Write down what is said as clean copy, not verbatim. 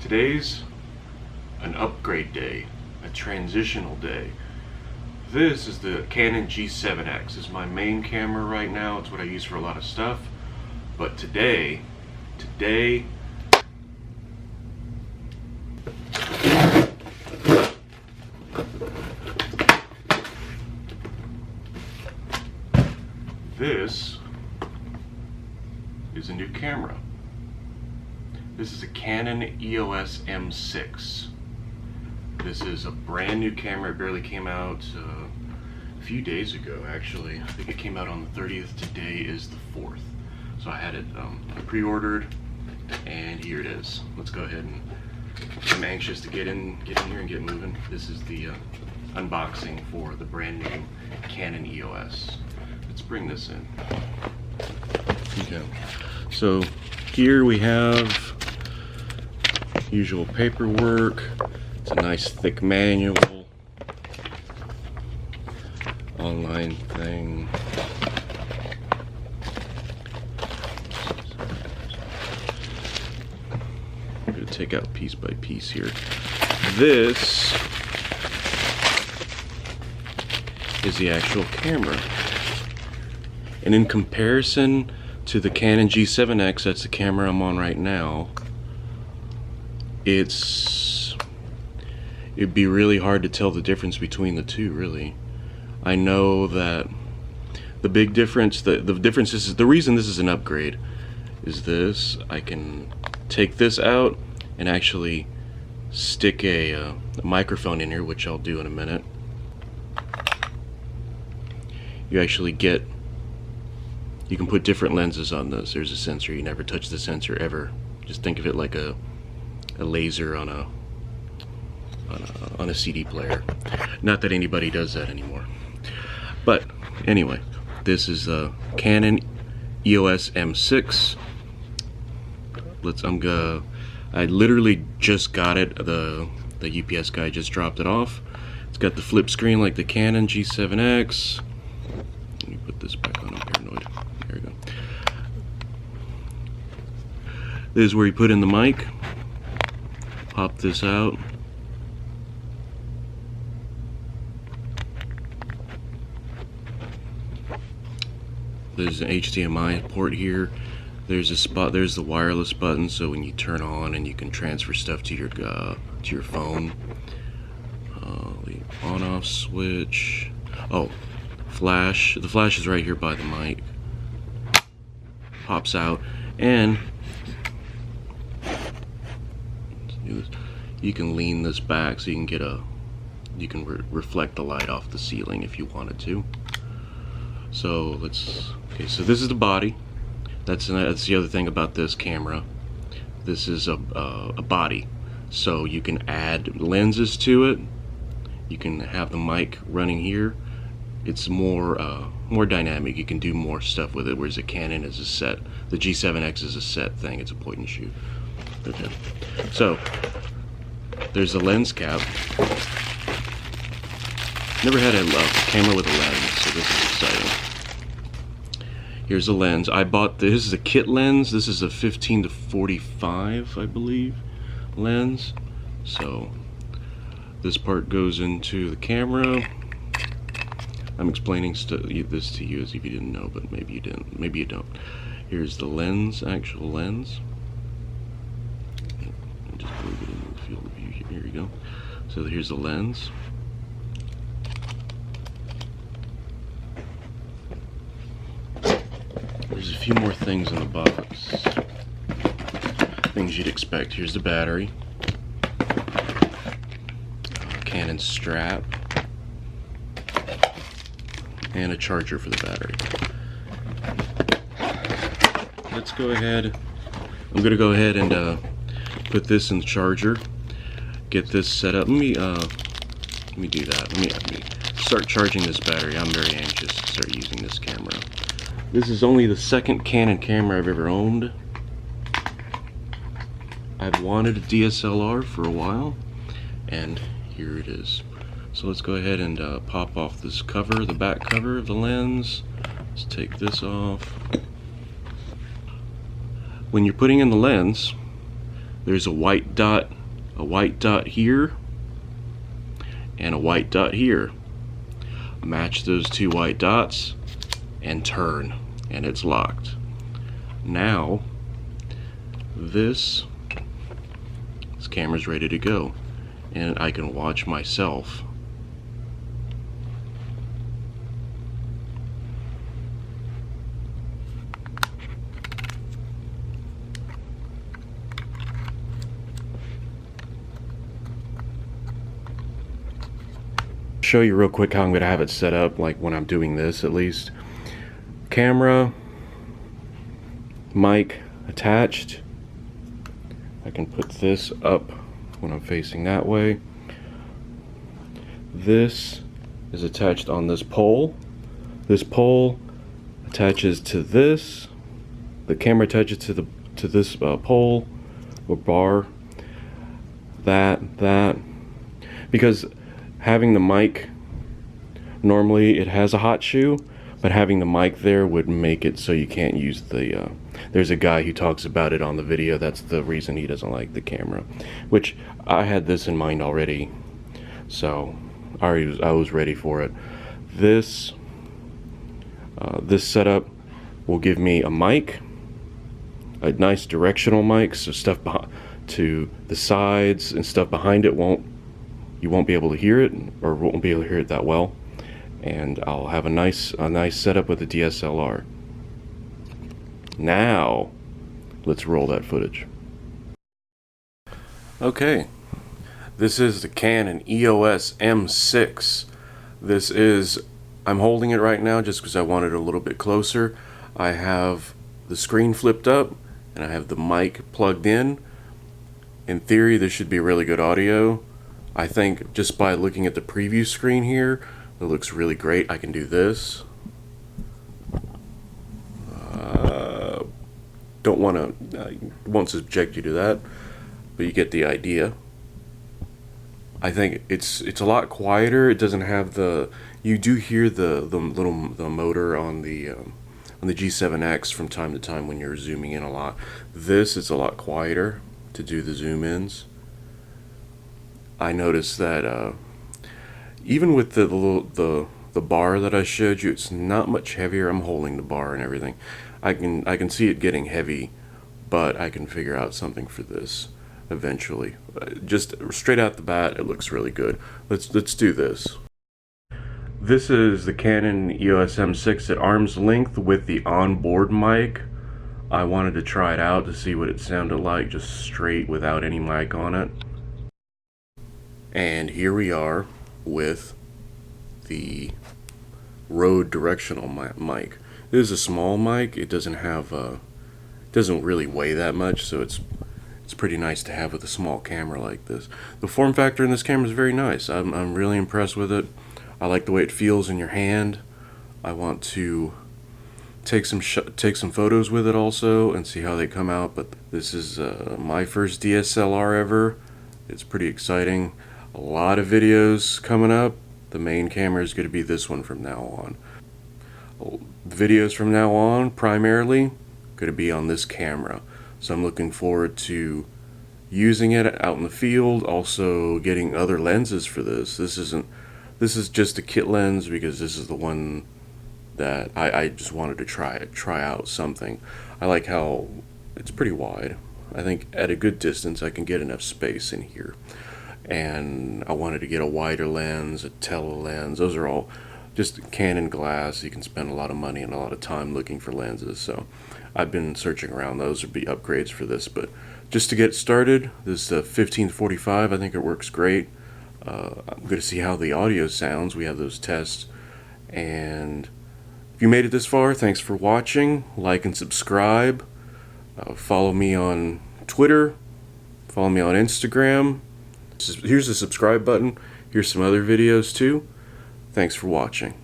Today's an upgrade day, a transitional day. This is the Canon G7X. This is my main camera right now. It's what I use for a lot of stuff. But today, this is a new camera. This is a Canon EOS M6. This is a brand new camera. It barely came out a few days ago, actually. I think it came out on the 30th. Today is the 4th. So I had it pre-ordered, and here it is. Let's go ahead and I'm anxious to get in here and get moving. This is the unboxing for the brand new Canon EOS. Let's bring this in. Okay. So here we have usual paperwork. It's a nice thick manual, online thing. I'm going to take out piece by piece here. This is the actual camera, and in comparison to the Canon G7X, that's the camera I'm on right now, it'd be really hard to tell the difference between the two, really. I know that the big difference, the difference is, the reason this is an upgrade is this. I can take this out and actually stick a microphone in here, which I'll do in a minute. You actually get, you can put different lenses on this. There's a sensor. You never touch the sensor ever. Just think of it like a laser on a CD player. Not that anybody does that anymore. But anyway, this is a Canon EOS M6. I literally just got it. The UPS guy just dropped it off. It's got the flip screen like the Canon G7X. Let me put this back on. I'm paranoid. There we go. This is where you put in the mic. Pop this out. There's an HDMI port here. There's a spot. There's the wireless button, so when you turn on and you can transfer stuff to your phone. The on-off switch. Oh, flash. The flash is right here by the mic. Pops out, and you can lean this back so you can get you can reflect the light off the ceiling if you wanted to. So okay, so this is the body. That's the other thing about this camera. This is a body, so you can add lenses to it. You can have the mic running here. It's more dynamic. You can do more stuff with it, whereas the Canon is a set. The G7X is a set thing. It's a point and shoot. Okay. So there's a lens cap. Never had a camera with a lens, so this is exciting. Here's a lens. I bought this is a kit lens. This is a 15 to 45, I believe, lens. So this part goes into the camera. I'm explaining this to you as if you didn't know, but maybe you didn't. Maybe you don't. Here's the lens, actual lens. Just move it into the field of view. Here we go. So here's the lens. There's a few more things in the box. Things you'd expect. Here's the battery. Canon strap. And a charger for the battery. Let's go ahead. I'm going to go ahead and put this in the charger. Get this set up. Let me do that. Let me start charging this battery. I'm very anxious to start using this camera. This is only the second Canon camera I've ever owned. I've wanted a DSLR for a while, and here it is. So let's go ahead and pop off this cover, the back cover of the lens. Let's take this off. When you're putting in the lens, there's a white dot here and a white dot here. Match those two white dots and turn, and it's locked. Now this camera's ready to go, and I can watch myself. Show you real quick how I'm gonna have it set up, like when I'm doing this at least. Camera, mic attached. I can put this up when I'm facing that way. This is attached on this pole. This pole attaches to this. The camera attaches to this pole or bar. That. Because having the mic, normally it has a hot shoe, but having the mic there would make it so you can't use the, there's a guy who talks about it on the video. That's the reason he doesn't like the camera, which I had this in mind already, so I was ready for it. This setup will give me a mic, a nice directional mic, so stuff to the sides and stuff behind it you won't be able to hear it, or won't be able to hear it that well. And I'll have a nice setup with the DSLR. Now, let's roll that footage. Okay, this is the Canon EOS M6. I'm holding it right now just because I want it a little bit closer. I have the screen flipped up, and I have the mic plugged in. In theory, this should be really good audio. I think just by looking at the preview screen here, it looks really great. I can do this. Won't subject you to that, but you get the idea. I think it's a lot quieter. It doesn't have you do hear the motor on the G7X from time to time when you're zooming in a lot. This is a lot quieter to do the zoom ins. I noticed that even with the bar that I showed you, it's not much heavier. I'm holding the bar and everything. I can see it getting heavy, but I can figure out something for this eventually. Just straight out the bat, it looks really good. Let's do this. This is the Canon EOS M6 at arm's length with the onboard mic. I wanted to try it out to see what it sounded like, just straight without any mic on it. And here we are with the Rode directional mic. This is a small mic. It doesn't really weigh that much, so it's pretty nice to have with a small camera like this. The form factor in this camera is very nice. I'm really impressed with it. I like the way it feels in your hand. I want to take some photos with it also and see how they come out. But this is my first DSLR ever. It's pretty exciting. A lot of videos coming up. The main camera is going to be this one from now on. Videos from now on primarily going to be on this camera. So I'm looking forward to using it out in the field, also getting other lenses for this. This is just a kit lens because this is the one that I just wanted to try out something. I like how it's pretty wide. I think at a good distance I can get enough space in here. And I wanted to get a wider lens, a tele lens. Those are all just Canon glass. You can spend a lot of money and a lot of time looking for lenses. So I've been searching around. Those would be upgrades for this. But just to get started, this 1545, I think it works great. I'm going to see how the audio sounds. We have those tests. And if you made it this far, thanks for watching. Like and subscribe. Follow me on Twitter. Follow me on Instagram. Here's the subscribe button. Here's some other videos too. Thanks for watching.